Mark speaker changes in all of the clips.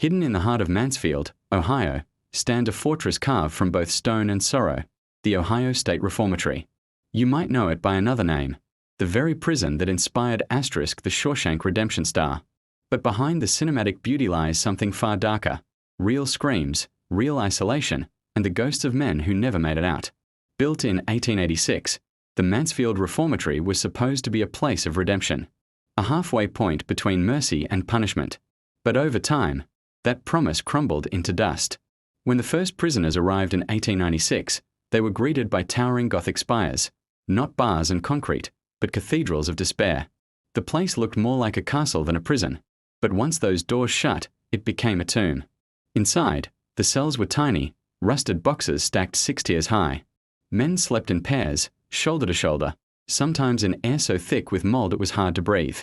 Speaker 1: Hidden in the heart of Mansfield, Ohio, stand a fortress carved from both stone and sorrow, the Ohio State Reformatory. You might know it by another name, the very prison that inspired * the Shawshank Redemption star. But behind the cinematic beauty lies something far darker: real screams, real isolation, and the ghosts of men who never made it out. Built in 1886, the Mansfield Reformatory was supposed to be a place of redemption, a halfway point between mercy and punishment. But over time, that promise crumbled into dust. When the first prisoners arrived in 1896, they were greeted by towering Gothic spires, not bars and concrete, but cathedrals of despair. The place looked more like a castle than a prison, but once those doors shut, it became a tomb. Inside, the cells were tiny, rusted boxes stacked 6 tiers high. Men slept in pairs, shoulder to shoulder, sometimes in air so thick with mold it was hard to breathe.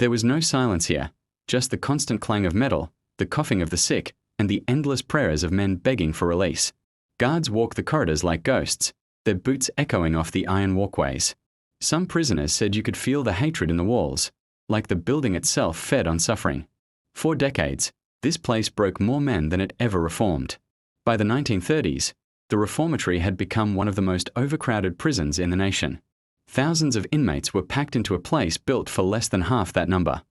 Speaker 1: There was no silence here, just the constant clang of metal, the coughing of the sick, and the endless prayers of men begging for release. Guards walked the corridors like ghosts, their boots echoing off the iron walkways. Some prisoners said you could feel the hatred in the walls, like the building itself fed on suffering. For decades, this place broke more men than it ever reformed. By the 1930s, the reformatory had become one of the most overcrowded prisons in the nation. Thousands of inmates were packed into a place built for less than half that number.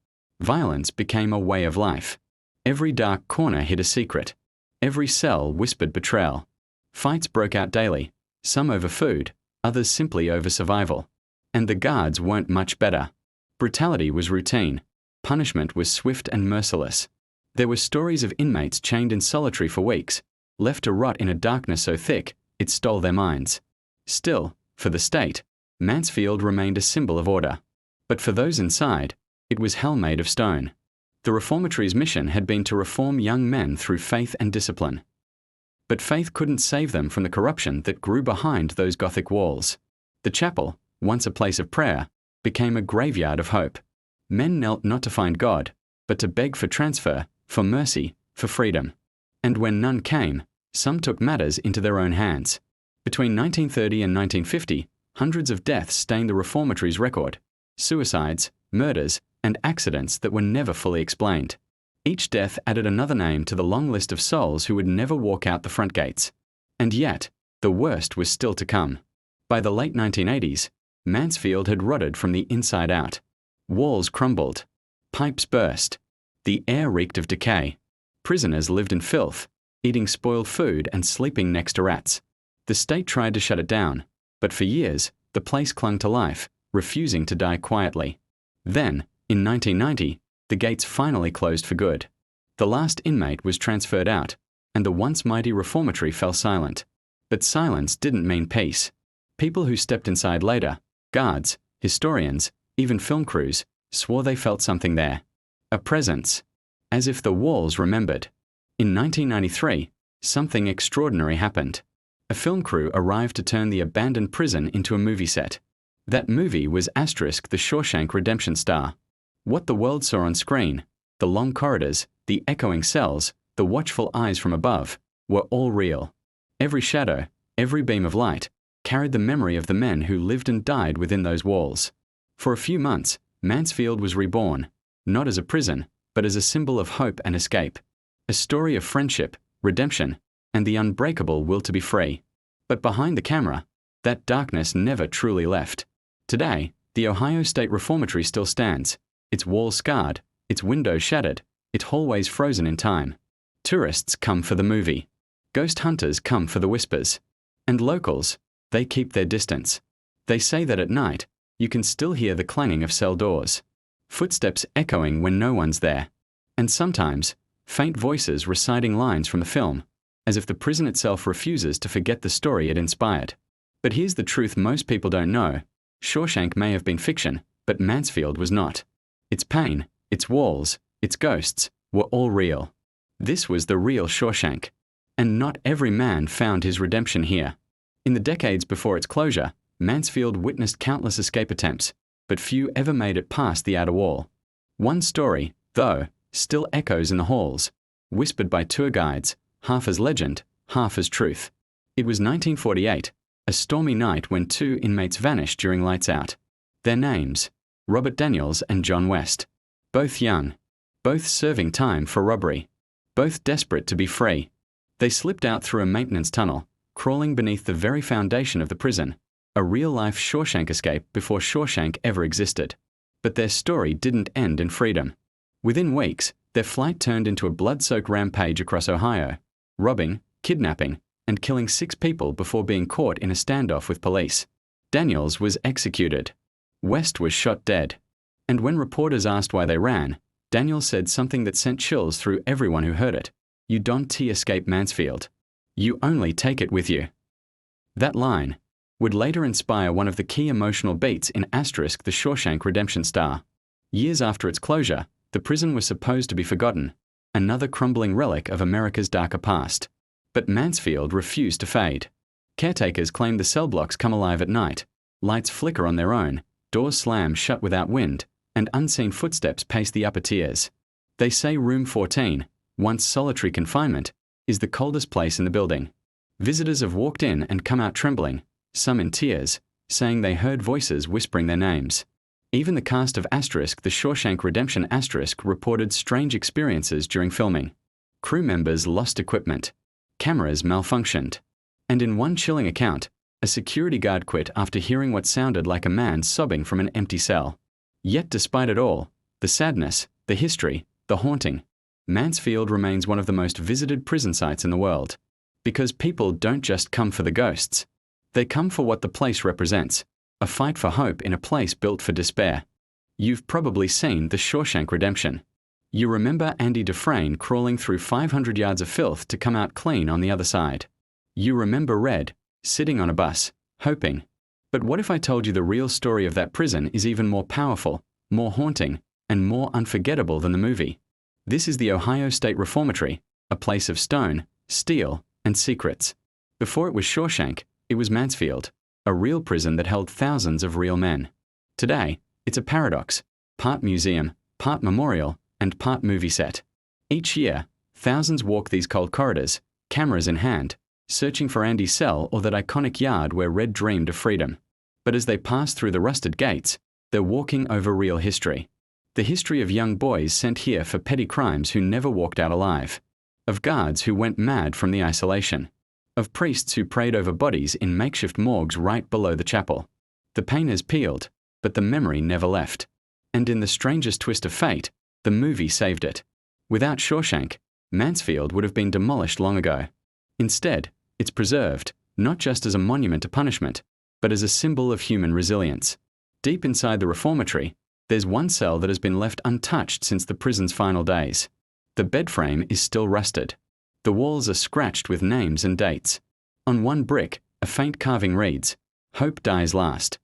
Speaker 1: Violence became a way of life. Every dark corner hid a secret. Every cell whispered betrayal. Fights broke out daily, some over food, others simply over survival. And the guards weren't much better. Brutality was routine. Punishment was swift and merciless. There were stories of inmates chained in solitary for weeks, left to rot in a darkness so thick it stole their minds. Still, for the state, Mansfield remained a symbol of order. But for those inside, it was hell made of stone. The reformatory's mission had been to reform young men through faith and discipline. But faith couldn't save them from the corruption that grew behind those Gothic walls. The chapel, once a place of prayer, became a graveyard of hope. Men knelt not to find God, but to beg for transfer, for mercy, for freedom. And when none came, some took matters into their own hands. Between 1930 and 1950, hundreds of deaths stained the reformatory's record: suicides, murders, and accidents that were never fully explained. Each death added another name to the long list of souls who would never walk out the front gates. And yet, the worst was still to come. By the late 1980s, Mansfield had rotted from the inside out. Walls crumbled. Pipes burst. The air reeked of decay. Prisoners lived in filth, eating spoiled food and sleeping next to rats. The state tried to shut it down, but for years, the place clung to life, refusing to die quietly. Then, in 1990, the gates finally closed for good. The last inmate was transferred out, and the once mighty reformatory fell silent. But silence didn't mean peace. People who stepped inside later, guards, historians, even film crews, swore they felt something there. A presence. As if the walls remembered. In 1993, something extraordinary happened. A film crew arrived to turn the abandoned prison into a movie set. That movie was * the Shawshank Redemption star. What the world saw on screen, the long corridors, the echoing cells, the watchful eyes from above, were all real. Every shadow, every beam of light, carried the memory of the men who lived and died within those walls. For a few months, Mansfield was reborn, not as a prison, but as a symbol of hope and escape. A story of friendship, redemption, and the unbreakable will to be free. But behind the camera, that darkness never truly left. Today, the Ohio State Reformatory still stands, its walls scarred, its windows shattered, its hallways frozen in time. Tourists come for the movie. Ghost hunters come for the whispers. And locals, they keep their distance. They say that at night, you can still hear the clanging of cell doors, footsteps echoing when no one's there, and sometimes, faint voices reciting lines from the film, as if the prison itself refuses to forget the story it inspired. But here's the truth most people don't know. Shawshank may have been fiction, but Mansfield was not. Its pain, its walls, its ghosts, were all real. This was the real Shawshank. And not every man found his redemption here. In the decades before its closure, Mansfield witnessed countless escape attempts, but few ever made it past the outer wall. One story, though, still echoes in the halls, whispered by tour guides, half as legend, half as truth. It was 1948, a stormy night when 2 inmates vanished during lights out. Their names, Robert Daniels and John West. Both young, both serving time for robbery. both desperate to be free. They slipped out through a maintenance tunnel, crawling beneath the very foundation of the prison, a real-life Shawshank escape before Shawshank ever existed. But their story didn't end in freedom. Within weeks, their flight turned into a blood-soaked rampage across Ohio, robbing, kidnapping, and killing 6 people before being caught in a standoff with police. Daniels was executed. West was shot dead. And when reporters asked why they ran, Daniels said something that sent chills through everyone who heard it. "You don't escape Mansfield. You only take it with you." That line would later inspire one of the key emotional beats in ** The Shawshank Redemption star. Years after its closure, the prison was supposed to be forgotten, another crumbling relic of America's darker past. But Mansfield refused to fade. Caretakers claim the cell blocks come alive at night, lights flicker on their own, doors slam shut without wind, and unseen footsteps pace the upper tiers. They say room 14, once solitary confinement, is the coldest place in the building. Visitors have walked in and come out trembling, some in tears, saying they heard voices whispering their names. Even the cast of ** The Shawshank Redemption * reported strange experiences during filming. Crew members lost equipment. Cameras malfunctioned. And in one chilling account, a security guard quit after hearing what sounded like a man sobbing from an empty cell. Yet despite it all, the sadness, the history, the haunting, Mansfield remains one of the most visited prison sites in the world. Because people don't just come for the ghosts. They come for what the place represents, a fight for hope in a place built for despair. You've probably seen The Shawshank Redemption. You remember Andy Dufresne crawling through 500 yards of filth to come out clean on the other side. You remember Red, sitting on a bus, hoping. But what if I told you the real story of that prison is even more powerful, more haunting, and more unforgettable than the movie? This is the Ohio State Reformatory, a place of stone, steel, and secrets. Before it was Shawshank, it was Mansfield, a real prison that held thousands of real men. Today, it's a paradox, part museum, part memorial, and part movie set. Each year, thousands walk these cold corridors, cameras in hand, searching for Andy's cell or that iconic yard where Red dreamed of freedom. But as they pass through the rusted gates, they're walking over real history. The history of young boys sent here for petty crimes who never walked out alive. Of guards who went mad from the isolation. Of priests who prayed over bodies in makeshift morgues right below the chapel. The pain has peeled, but the memory never left. And in the strangest twist of fate, the movie saved it. Without Shawshank, Mansfield would have been demolished long ago. Instead, it's preserved, not just as a monument to punishment, but as a symbol of human resilience. Deep inside the reformatory, there's one cell that has been left untouched since the prison's final days. The bed frame is still rusted. The walls are scratched with names and dates. On one brick, a faint carving reads, "Hope dies last."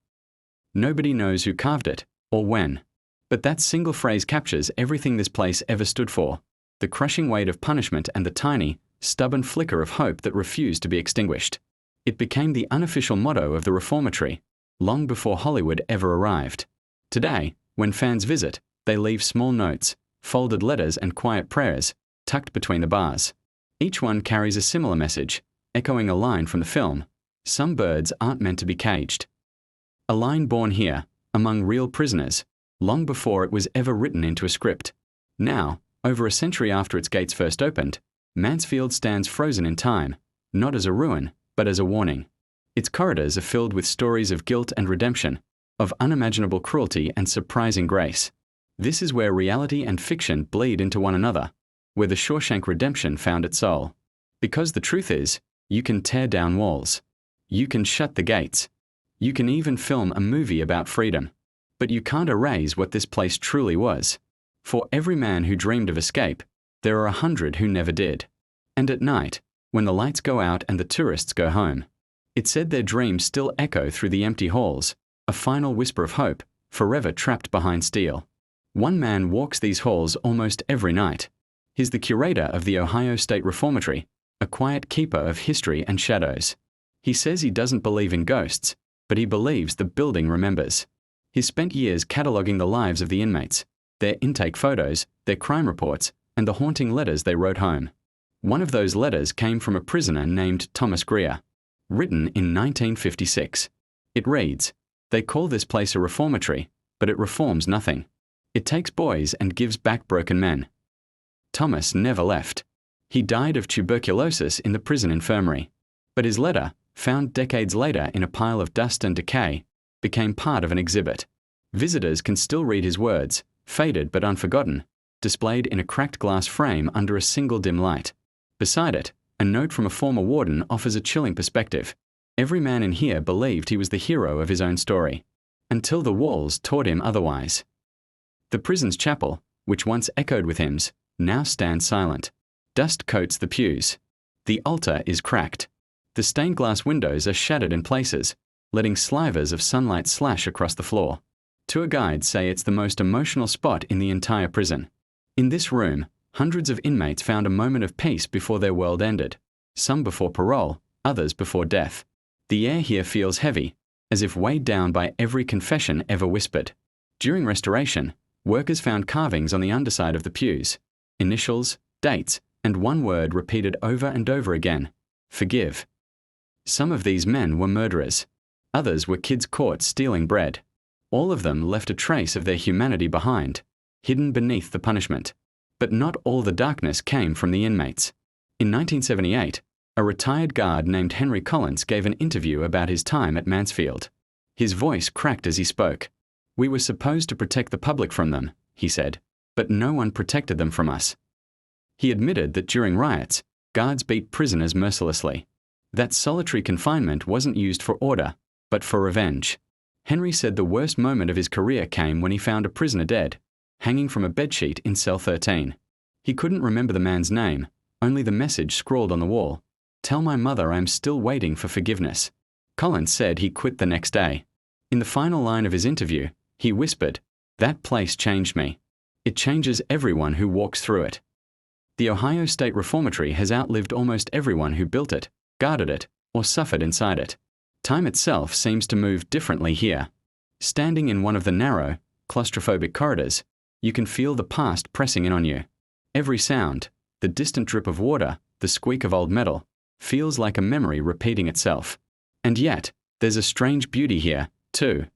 Speaker 1: Nobody knows who carved it, or when. But that single phrase captures everything this place ever stood for, the crushing weight of punishment and the tiny, stubborn flicker of hope that refused to be extinguished. It became the unofficial motto of the reformatory, long before Hollywood ever arrived. Today, when fans visit, they leave small notes, folded letters and quiet prayers, tucked between the bars. Each one carries a similar message, echoing a line from the film, "Some birds aren't meant to be caged." A line born here, among real prisoners, long before it was ever written into a script. Now, over a century after its gates first opened, Mansfield stands frozen in time, not as a ruin, but as a warning. Its corridors are filled with stories of guilt and redemption, of unimaginable cruelty and surprising grace. This is where reality and fiction bleed into one another, where the Shawshank Redemption found its soul. Because the truth is, you can tear down walls. You can shut the gates. You can even film a movie about freedom. But you can't erase what this place truly was. For every man who dreamed of escape, there are 100 who never did. And at night, when the lights go out and the tourists go home, it's said their dreams still echo through the empty halls, a final whisper of hope, forever trapped behind steel. One man walks these halls almost every night. He's the curator of the Ohio State Reformatory, a quiet keeper of history and shadows. He says he doesn't believe in ghosts, but he believes the building remembers. He's spent years cataloging the lives of the inmates, their intake photos, their crime reports, and the haunting letters they wrote home. One of those letters came from a prisoner named Thomas Greer, written in 1956. It reads, "They call this place a reformatory, but it reforms nothing. It takes boys and gives back broken men." Thomas never left. He died of tuberculosis in the prison infirmary. But his letter, found decades later in a pile of dust and decay, became part of an exhibit. Visitors can still read his words, faded but unforgotten, displayed in a cracked glass frame under a single dim light. Beside it, a note from a former warden offers a chilling perspective. Every man in here believed he was the hero of his own story, until the walls taught him otherwise. The prison's chapel, which once echoed with hymns, now stands silent. Dust coats the pews. The altar is cracked. The stained glass windows are shattered in places, letting slivers of sunlight slash across the floor. Tour guides say it's the most emotional spot in the entire prison. In this room, hundreds of inmates found a moment of peace before their world ended, some before parole, others before death. The air here feels heavy, as if weighed down by every confession ever whispered. During restoration, workers found carvings on the underside of the pews, initials, dates, and one word repeated over and over again: forgive. Some of these men were murderers. Others were kids caught stealing bread. All of them left a trace of their humanity behind, hidden beneath the punishment. But not all the darkness came from the inmates. In 1978, a retired guard named Henry Collins gave an interview about his time at Mansfield. His voice cracked as he spoke. "We were supposed to protect the public from them," he said, "but no one protected them from us." He admitted that during riots, guards beat prisoners mercilessly. That solitary confinement wasn't used for order, but for revenge. Henry said the worst moment of his career came when he found a prisoner dead, hanging from a bedsheet in cell 13. He couldn't remember the man's name, only the message scrawled on the wall: "Tell my mother I am still waiting for forgiveness." Collins said he quit the next day. In the final line of his interview, he whispered, "That place changed me. It changes everyone who walks through it." The Ohio State Reformatory has outlived almost everyone who built it, guarded it, or suffered inside it. Time itself seems to move differently here. Standing in one of the narrow, claustrophobic corridors, you can feel the past pressing in on you. Every sound, the distant drip of water, the squeak of old metal, feels like a memory repeating itself. And yet, there's a strange beauty here, too.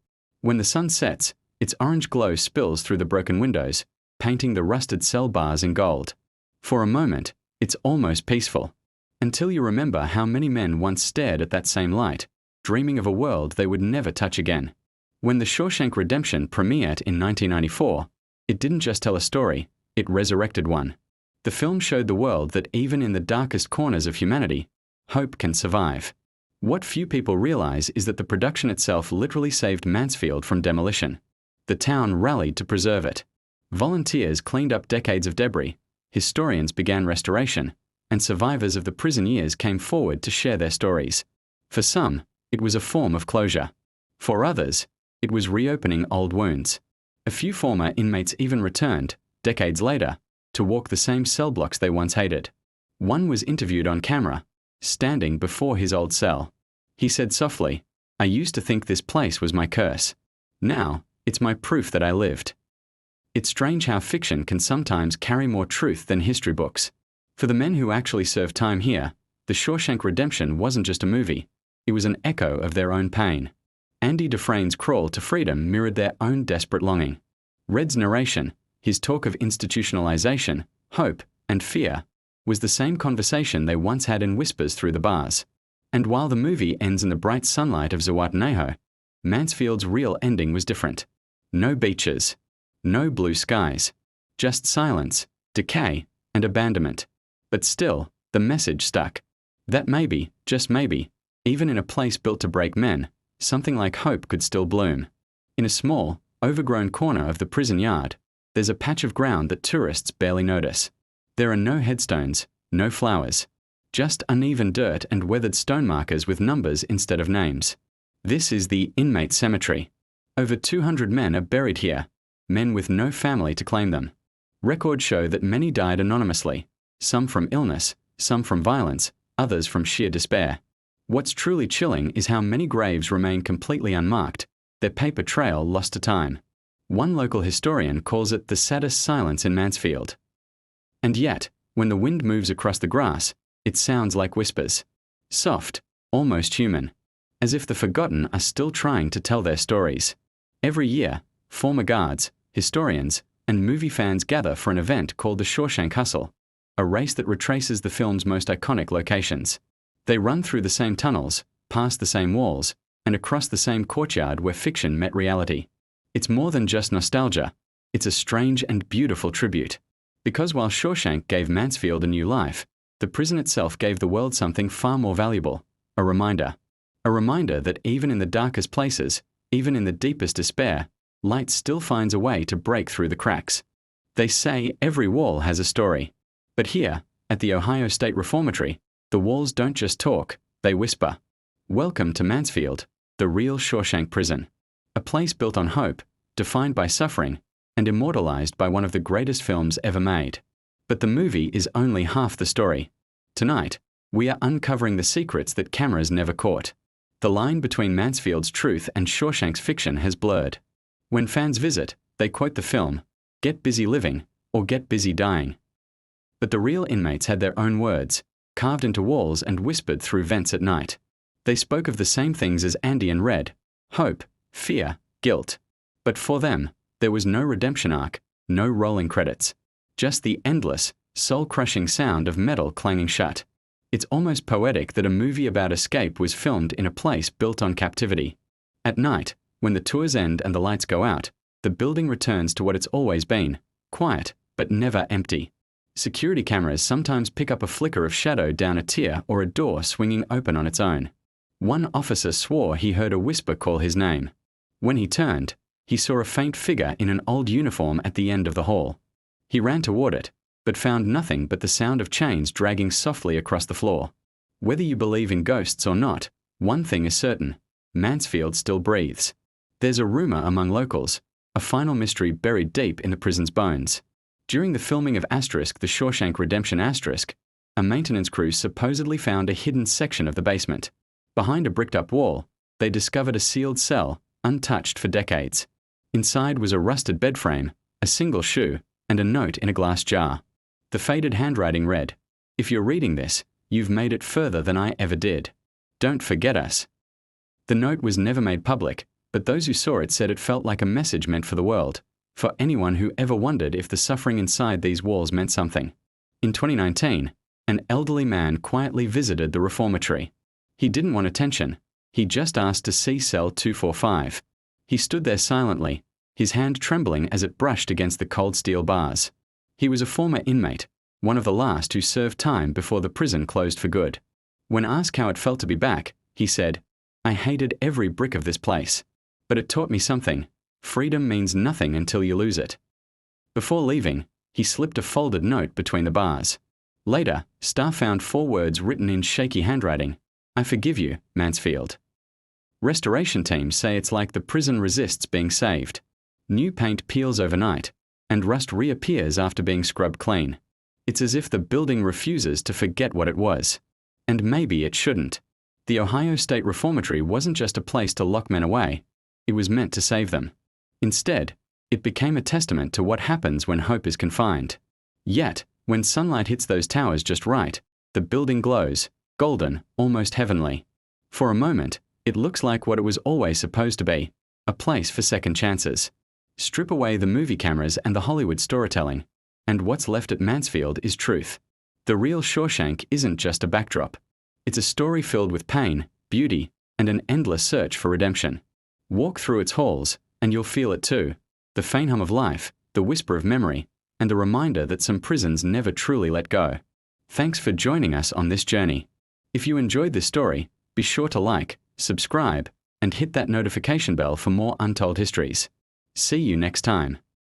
Speaker 1: When the sun sets, its orange glow spills through the broken windows, painting the rusted cell bars in gold. For a moment, it's almost peaceful, until you remember how many men once stared at that same light, dreaming of a world they would never touch again. When the Shawshank Redemption premiered in 1994, it didn't just tell a story, it resurrected one. The film showed the world that even in the darkest corners of humanity, hope can survive. What few people realize is that the production itself literally saved Mansfield from demolition. The town rallied to preserve it. Volunteers cleaned up decades of debris, historians began restoration, and survivors of the prison years came forward to share their stories. For some, it was a form of closure. For others, it was reopening old wounds. A few former inmates even returned, decades later, to walk the same cell blocks they once hated. One was interviewed on camera, standing before his old cell. He said softly, "I used to think this place was my curse. Now, it's my proof that I lived." It's strange how fiction can sometimes carry more truth than history books. For the men who actually served time here, The Shawshank Redemption wasn't just a movie, it was an echo of their own pain. Andy Dufresne's crawl to freedom mirrored their own desperate longing. Red's narration, his talk of institutionalization, hope, and fear, was the same conversation they once had in whispers through the bars. And while the movie ends in the bright sunlight of Zihuatanejo, Mansfield's real ending was different. No beaches, no blue skies, just silence, decay, and abandonment. But still, the message stuck. That maybe, just maybe, even in a place built to break men, something like hope could still bloom. In a small, overgrown corner of the prison yard, there's a patch of ground that tourists barely notice. There are no headstones, no flowers, just uneven dirt and weathered stone markers with numbers instead of names. This is the inmate cemetery. Over 200 men are buried here, men with no family to claim them. Records show that many died anonymously, some from illness, some from violence, others from sheer despair. What's truly chilling is how many graves remain completely unmarked, their paper trail lost to time. One local historian calls it the saddest silence in Mansfield. And yet, when the wind moves across the grass, it sounds like whispers. Soft, almost human, as if the forgotten are still trying to tell their stories. Every year, former guards, historians, and movie fans gather for an event called the Shawshank Hustle. a race that retraces the film's most iconic locations. They run through the same tunnels, past the same walls, and across the same courtyard where fiction met reality. It's more than just nostalgia. It's a strange and beautiful tribute. Because while Shawshank gave Mansfield a new life, the prison itself gave the world something far more valuable, a reminder. A reminder that even in the darkest places, even in the deepest despair, light still finds a way to break through the cracks. They say every wall has a story. But here, at the Ohio State Reformatory, the walls don't just talk, they whisper. Welcome to Mansfield, the real Shawshank prison. A place built on hope, defined by suffering, and immortalized by one of the greatest films ever made. But the movie is only half the story. Tonight, we are uncovering the secrets that cameras never caught. The line between Mansfield's truth and Shawshank's fiction has blurred. When fans visit, they quote the film, "Get busy living," or "Get busy dying." But the real inmates had their own words, carved into walls and whispered through vents at night. They spoke of the same things as Andy and Red: hope, fear, guilt. But for them, there was no redemption arc, no rolling credits. Just the endless, soul-crushing sound of metal clanging shut. It's almost poetic that a movie about escape was filmed in a place built on captivity. At night, when the tours end and the lights go out, the building returns to what it's always been, quiet, but never empty. Security cameras sometimes pick up a flicker of shadow down a tier or a door swinging open on its own. One officer swore he heard a whisper call his name. When he turned, he saw a faint figure in an old uniform at the end of the hall. He ran toward it, but found nothing but the sound of chains dragging softly across the floor. Whether you believe in ghosts or not, one thing is certain: Mansfield still breathes. There's a rumor among locals, a final mystery buried deep in the prison's bones. During the filming of the Shawshank Redemption a maintenance crew supposedly found a hidden section of the basement. Behind a bricked-up wall, they discovered a sealed cell, untouched for decades. Inside was a rusted bed frame, a single shoe, and a note in a glass jar. The faded handwriting read, "If you're reading this, you've made it further than I ever did. Don't forget us." The note was never made public, but those who saw it said it felt like a message meant for the world, for anyone who ever wondered if the suffering inside these walls meant something. In 2019, an elderly man quietly visited the reformatory. He didn't want attention. He just asked to see cell 245. He stood there silently, his hand trembling as it brushed against the cold steel bars. He was a former inmate, one of the last who served time before the prison closed for good. When asked how it felt to be back, he said, "I hated every brick of this place. But it taught me something. Freedom means nothing until you lose it." Before leaving, he slipped a folded note between the bars. Later, staff found 4 words written in shaky handwriting: "I forgive you, Mansfield." Restoration teams say it's like the prison resists being saved. New paint peels overnight, and rust reappears after being scrubbed clean. It's as if the building refuses to forget what it was. And maybe it shouldn't. The Ohio State Reformatory wasn't just a place to lock men away. It was meant to save them. Instead, it became a testament to what happens when hope is confined. Yet, when sunlight hits those towers just right, the building glows, golden, almost heavenly. For a moment, it looks like what it was always supposed to be, a place for second chances. Strip away the movie cameras and the Hollywood storytelling, and what's left at Mansfield is truth. The real Shawshank isn't just a backdrop. It's a story filled with pain, beauty, and an endless search for redemption. Walk through its halls, and you'll feel it too. The faint hum of life, the whisper of memory, and the reminder that some prisons never truly let go. Thanks for joining us on this journey. If you enjoyed this story, be sure to like, subscribe, and hit that notification bell for more untold histories. See you next time.